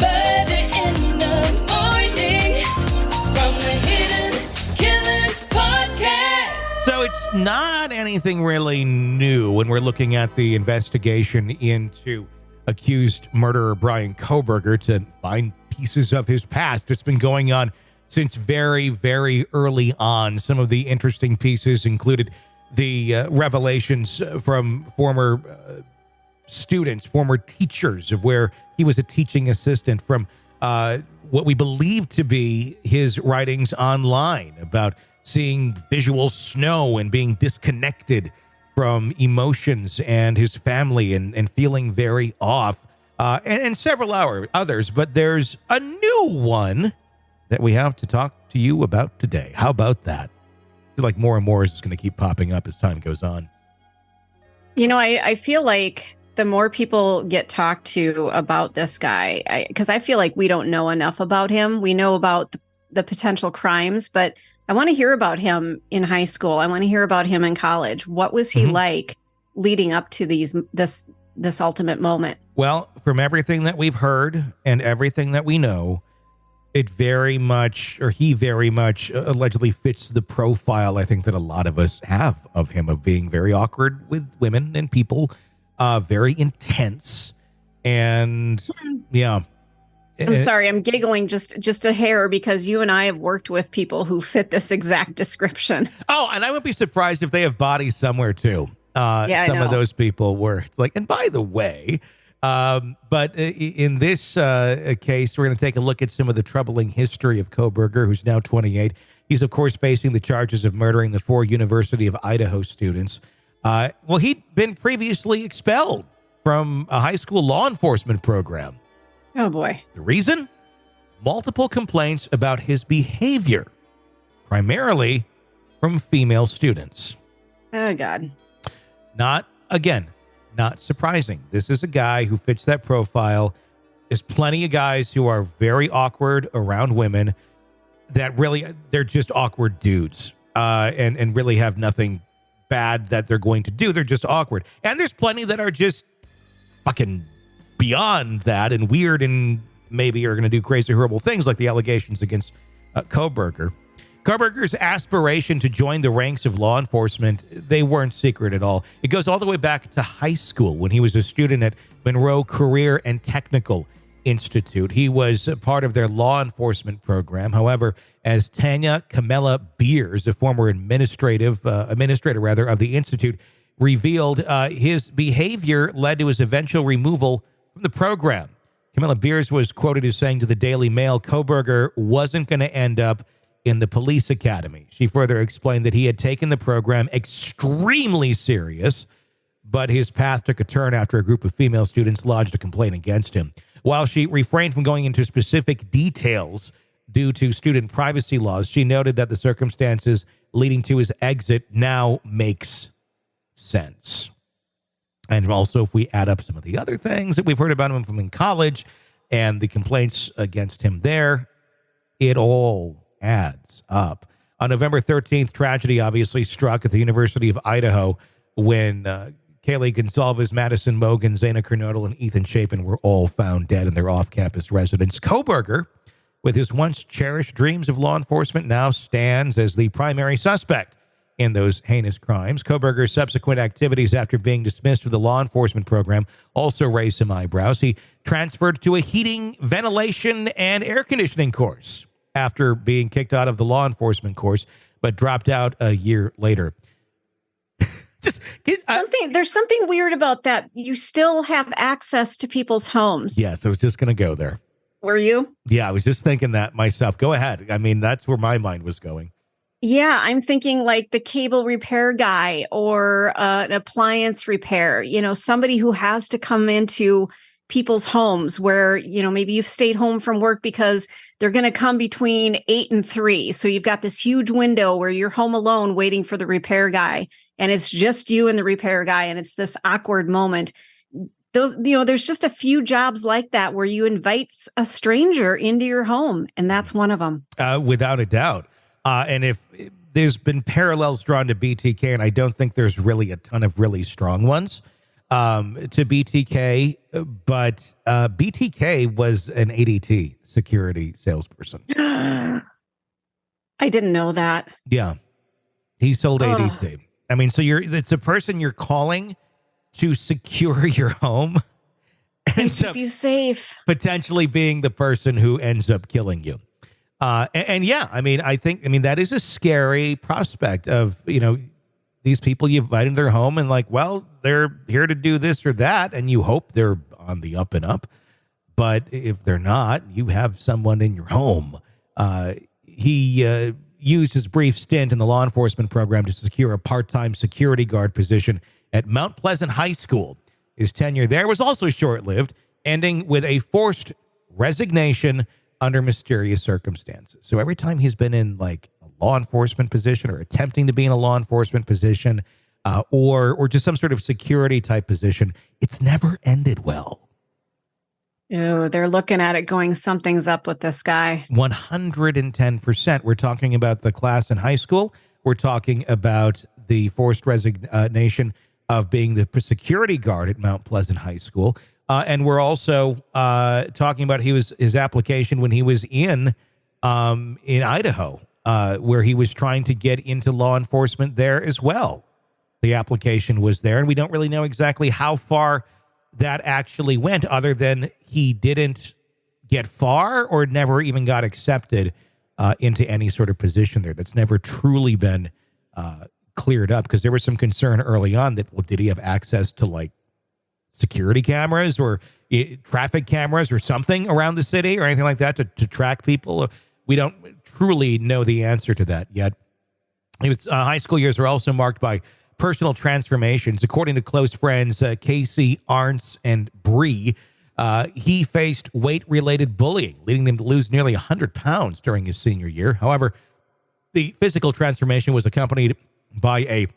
Murder in the morning from the Hidden Killers podcast. So it's not anything really new when we're looking at the investigation into accused murderer Bryan Kohberger to find pieces of his past. It's been going on since very, very early on. Some of the interesting pieces included the revelations from former students, former teachers of where he was a teaching assistant, from what we believe to be his writings online about seeing visual snow and being disconnected from emotions and his family and feeling very off, and several others. But there's a new one that we have to talk to you about today. How about that? I feel like more and more is just going to keep popping up as time goes on. You know, I feel like the more people get talked to about this guy, because I feel like we don't know enough about him. We know about the potential crimes, but I want to hear about him in high school. I want to hear about him in college. What was he like leading up to this ultimate moment? Well, from everything that we've heard and everything that we know, he very much allegedly fits the profile, I think, that a lot of us have of him, of being very awkward with women and people, very intense. And yeah. I'm sorry, I'm giggling just a hair because you and I have worked with people who fit this exact description. Oh, and I wouldn't be surprised if they have bodies somewhere too. Some of those people were, it's like, and by the way, but in this case, we're going to take a look at some of the troubling history of Kohberger, who's now 28. He's, of course, facing the charges of murdering the 4 University of Idaho students. Well, he'd been previously expelled from a high school law enforcement program. Oh, boy. The reason? Multiple complaints about his behavior, primarily from female students. Oh, God. Not surprising. This is a guy who fits that profile. There's plenty of guys who are very awkward around women that really, they're just awkward dudes and really have nothing bad that they're going to do. They're just awkward. And there's plenty that are just fucking beyond that and weird and maybe are going to do crazy, horrible things like the allegations against Kohberger. Kohberger's aspiration to join the ranks of law enforcement, they weren't secret at all. It goes all the way back to high school when he was a student at Monroe Career and Technical Institute. He was a part of their law enforcement program. However, as Tanya Carmella-Beers, a former administrator of the institute, revealed, his behavior led to his eventual removal from the program. Carmella-Beers was quoted as saying to the Daily Mail, Kohberger wasn't going to end up in the police academy. She further explained that he had taken the program extremely serious, but his path took a turn after a group of female students lodged a complaint against him. While she refrained from going into specific details due to student privacy laws, she noted that the circumstances leading to his exit now makes sense. And also, if we add up some of the other things that we've heard about him from in college and the complaints against him there, it all adds up. On November 13th, tragedy obviously struck at the University of Idaho when Kaylee Gonsalves, Madison Mogan, Zana Kernodle, and Ethan Chapin were all found dead in their off-campus residence. Kohberger, with his once cherished dreams of law enforcement, now stands as the primary suspect in those heinous crimes. Kohberger's subsequent activities after being dismissed from the law enforcement program also raised some eyebrows. He transferred to a heating, ventilation, and air conditioning course after being kicked out of the law enforcement course, but dropped out a year later. There's something weird about that. You still have access to people's homes. Yes, I was just going to go there. Were you? Yeah, I was just thinking that myself. Go ahead. I mean, that's where my mind was going. Yeah, I'm thinking like the cable repair guy or an appliance repair, somebody who has to come into people's homes where, maybe you've stayed home from work because they're going to come between 8 and 3. So you've got this huge window where you're home alone waiting for the repair guy. And it's just you and the repair guy. And it's this awkward moment. There's just a few jobs like that where you invite a stranger into your home. And that's one of them. Without a doubt. And if there's been parallels drawn to BTK, and I don't think there's really a ton of really strong ones. to BTK, but BTK was an ADT security salesperson. I didn't know that. Yeah, he sold ADT. I mean, so it's a person you're calling to secure your home and Keep you safe. potentially being the person who ends up killing you. And yeah, I mean, that is a scary prospect of, these people you invite into their home and like, well, they're here to do this or that. And you hope they're on the up and up. But if they're not, you have someone in your home. He used his brief stint in the law enforcement program to secure a part-time security guard position at Mount Pleasant High School. His tenure there was also short-lived, ending with a forced resignation under mysterious circumstances. So every time he's been in like a law enforcement position or attempting to be in a law enforcement position or just some sort of security type position, it's never ended well. Ew, they're looking at it going, something's up with this guy. 110%. We're talking about the class in high school. We're talking about the forced resignation of being the security guard at Mount Pleasant High School. And we're also talking about his application when he was in Idaho, where he was trying to get into law enforcement there as well. The application was there, and we don't really know exactly how far that actually went, other than he didn't get far or never even got accepted into any sort of position there. That's never truly been cleared up, because there was some concern early on that, well, did he have access to like security cameras or traffic cameras or something around the city or anything like that to track people? We don't truly know the answer to that yet. His high school years are also marked by personal transformations. According to close friends Casey, Arntz, and Bree, he faced weight-related bullying, leading him to lose nearly 100 pounds during his senior year. However, the physical transformation was accompanied by a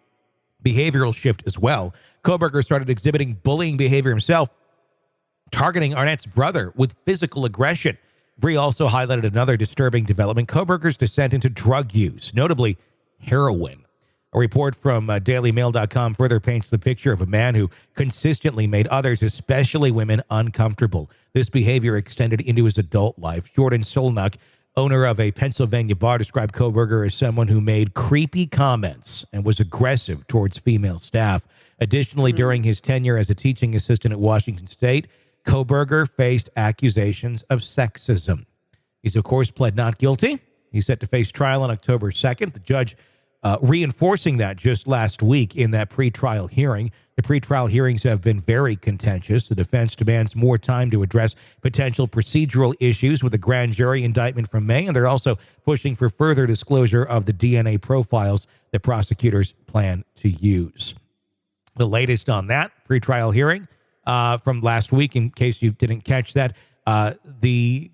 behavioral shift as well. Kohberger started exhibiting bullying behavior himself, targeting Arnett's brother with physical aggression. Bree also highlighted another disturbing development: Kohberger's descent into drug use, notably heroin. A report from DailyMail.com further paints the picture of a man who consistently made others, especially women, uncomfortable. This behavior extended into his adult life. Jordan Solnuck, owner of a Pennsylvania bar, described Kohberger as someone who made creepy comments and was aggressive towards female staff. Additionally, during his tenure as a teaching assistant at Washington State, Kohberger faced accusations of sexism. He's, of course, pled not guilty. He's set to face trial on October 2nd. The judge reinforcing that just last week in that pretrial hearing. The pretrial hearings have been very contentious. The defense demands more time to address potential procedural issues with the grand jury indictment from May, and they're also pushing for further disclosure of the DNA profiles that prosecutors plan to use. The latest on that pretrial hearing from last week, in case you didn't catch that, the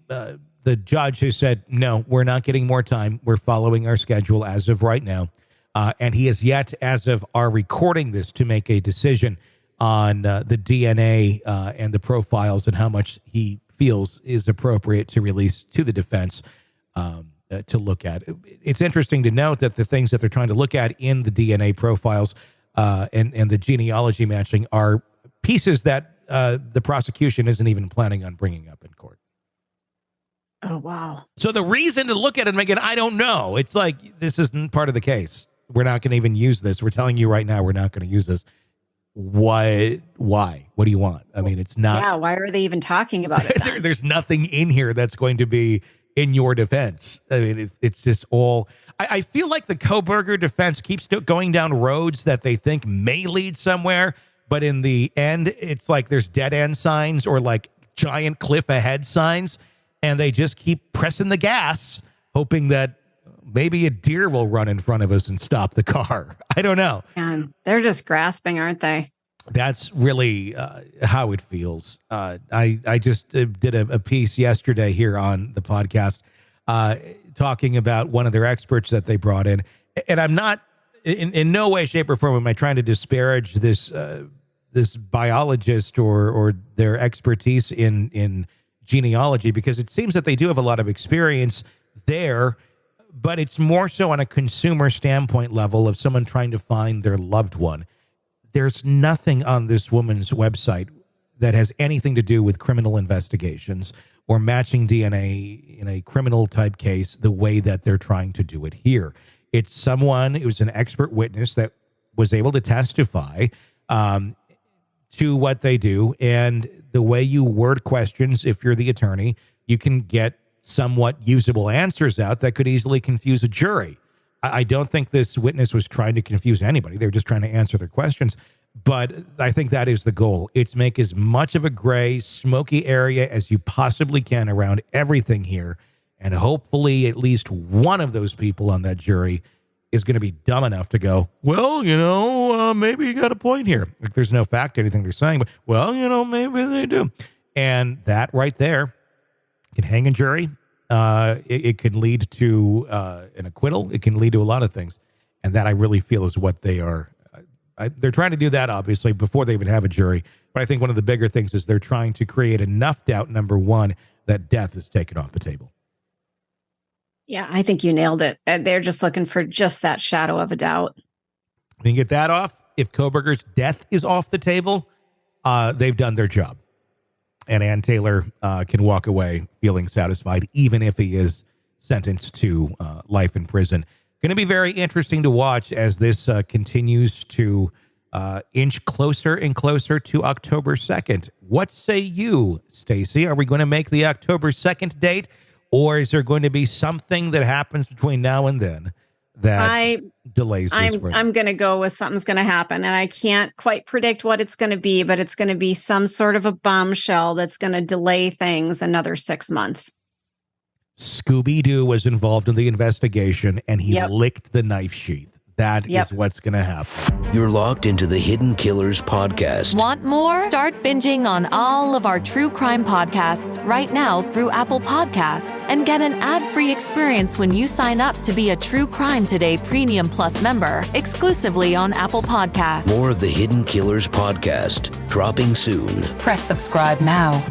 judge has said, no, we're not getting more time. We're following our schedule as of right now. And he has yet, as of our recording this, to make a decision on the DNA and the profiles and how much he feels is appropriate to release to the defense to look at. It's interesting to note that the things that they're trying to look at in the DNA profiles and the genealogy matching are pieces that the prosecution isn't even planning on bringing up in court. Oh, wow. So the reason to look at it, Megan, I don't know. It's like, this isn't part of the case. We're not going to even use this. We're telling you right now, we're not going to use this. Why? What do you want? I mean, it's not. Yeah, why are they even talking about it? There's nothing in here that's going to be in your defense. I mean, it's just all. I feel like the Kohberger defense keeps going down roads that they think may lead somewhere, but in the end, it's like there's dead end signs or like giant cliff ahead signs. And they just keep pressing the gas, hoping that maybe a deer will run in front of us and stop the car. I don't know. And they're just grasping, aren't they? That's really how it feels. I just did a piece yesterday here on the podcast talking about one of their experts that they brought in. And I'm not, in no way, shape, or form am I trying to disparage this biologist or their expertise in genealogy, because it seems that they do have a lot of experience there, but it's more so on a consumer standpoint level of someone trying to find their loved one. there's nothing on this woman's website that has anything to do with criminal investigations or matching DNA in a criminal type case the way that they're trying to do it here. It's someone who's an expert witness that was able to testify to what they do. And the way you word questions, if you're the attorney, you can get somewhat usable answers out that could easily confuse a jury. I don't think this witness was trying to confuse anybody. They were just trying to answer their questions. But I think that is the goal. It's make as much of a gray, smoky area as you possibly can around everything here. And hopefully at least one of those people on that jury is going to be dumb enough to go, well, maybe you got a point here. Like, there's no fact to anything they're saying, but, well, maybe they do. And that right there can hang a jury. It can lead to an acquittal. It can lead to a lot of things. And that I really feel is what they are. They're trying to do that, obviously, before they even have a jury. But I think one of the bigger things is they're trying to create enough doubt, number one, that death is taken off the table. Yeah, I think you nailed it. They're just looking for just that shadow of a doubt. We can get that off. If Kohberger's death is off the table, they've done their job. And Ann Taylor can walk away feeling satisfied, even if he is sentenced to life in prison. Going to be very interesting to watch as this continues to inch closer and closer to October 2nd. What say you, Stacey? Are we going to make the October 2nd date? Or is there going to be something that happens between now and then that delays this? I'm going to go with something's going to happen. And I can't quite predict what it's going to be, but it's going to be some sort of a bombshell that's going to delay things another 6 months. Scooby-Doo was involved in the investigation, and he licked the knife sheath. That is what's going to happen. You're locked into the Hidden Killers podcast. Want more? Start binging on all of our true crime podcasts right now through Apple Podcasts and get an ad-free experience when you sign up to be a True Crime Today Premium Plus member exclusively on Apple Podcasts. More of the Hidden Killers podcast dropping soon. Press subscribe now.